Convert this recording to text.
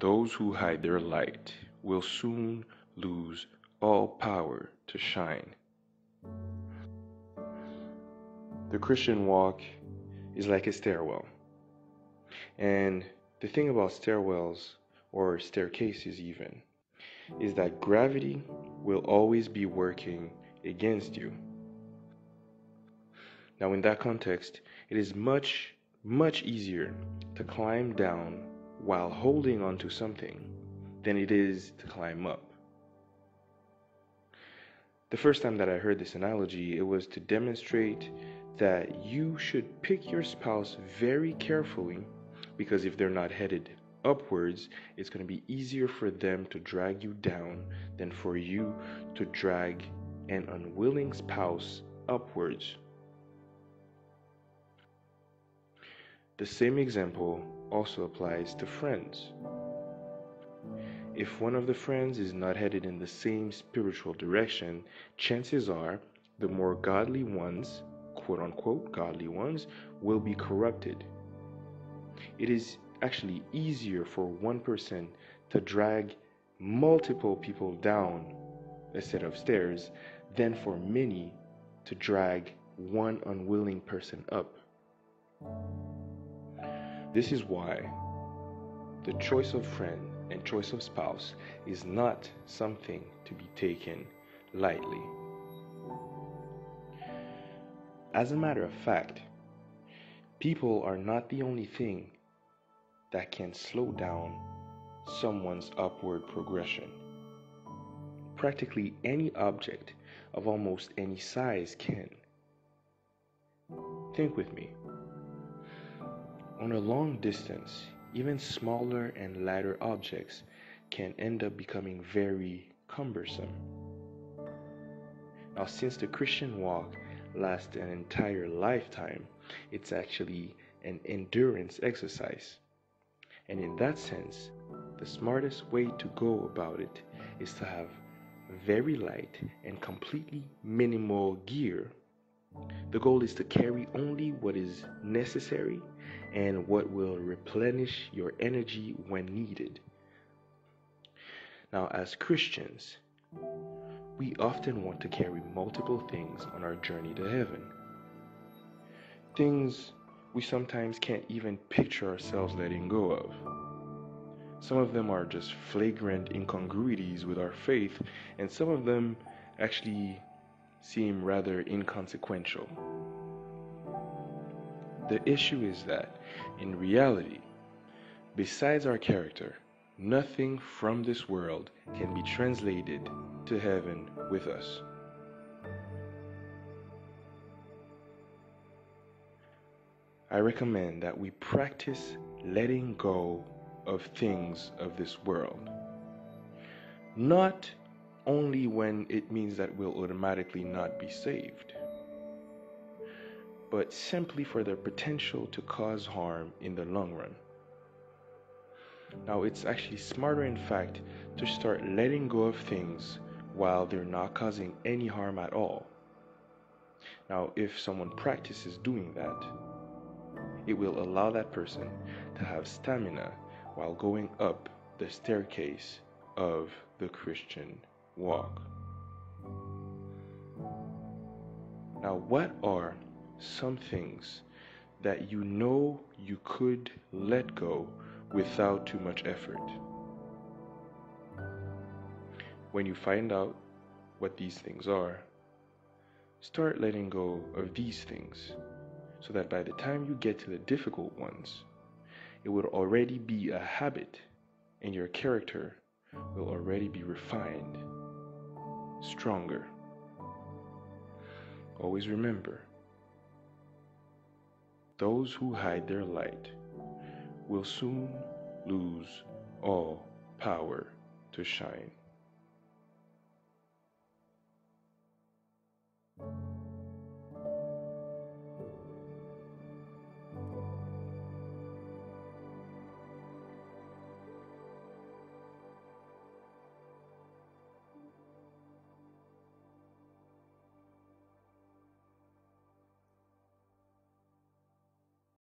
Those who hide their light will soon lose all power to shine. The Christian walk is like a stairwell. And the thing about stairwells, or staircases even, is that gravity will always be working against you. Now, in that context, it is much, much easier to climb down while holding onto something than it is to climb up. The first time that I heard this analogy, it was to demonstrate that you should pick your spouse very carefully, because if they're not headed upwards, it's going to be easier for them to drag you down than for you to drag an unwilling spouse upwards. The same example also applies to friends. If one of the friends is not headed in the same spiritual direction, chances are the more godly ones, quote unquote godly ones, will be corrupted. It is actually easier for one person to drag multiple people down a set of stairs than for many to drag one unwilling person up. This is why the choice of friend and choice of spouse is not something to be taken lightly. As a matter of fact, people are not the only thing that can slow down someone's upward progression. Practically any object of almost any size can. Think with me. On a long distance, even smaller and lighter objects can end up becoming very cumbersome. Now, since the Christian walk lasts an entire lifetime, it's actually an endurance exercise. And in that sense, the smartest way to go about it is to have very light and completely minimal gear. The goal is to carry only what is necessary and what will replenish your energy when needed. Now, as Christians, we often want to carry multiple things on our journey to heaven. Things we sometimes can't even picture ourselves letting go of. Some of them are just flagrant incongruities with our faith, and some of them actually seem rather inconsequential. The issue is that, in reality, besides our character, nothing from this world can be translated to heaven with us. I recommend that we practice letting go of things of this world. Not only when it means that we'll automatically not be saved, but simply for their potential to cause harm in the long run. Now, it's actually smarter, in fact, to start letting go of things while they're not causing any harm at all. Now, if someone practices doing that, it will allow that person to have stamina while going up the staircase of the Christian walk. Now, what are some things that you know you could let go without too much effort? When you find out what these things are, start letting go of these things so that by the time you get to the difficult ones, it would already be a habit and your character will already be refined, stronger. Always remember, those who hide their light will soon lose all power to shine.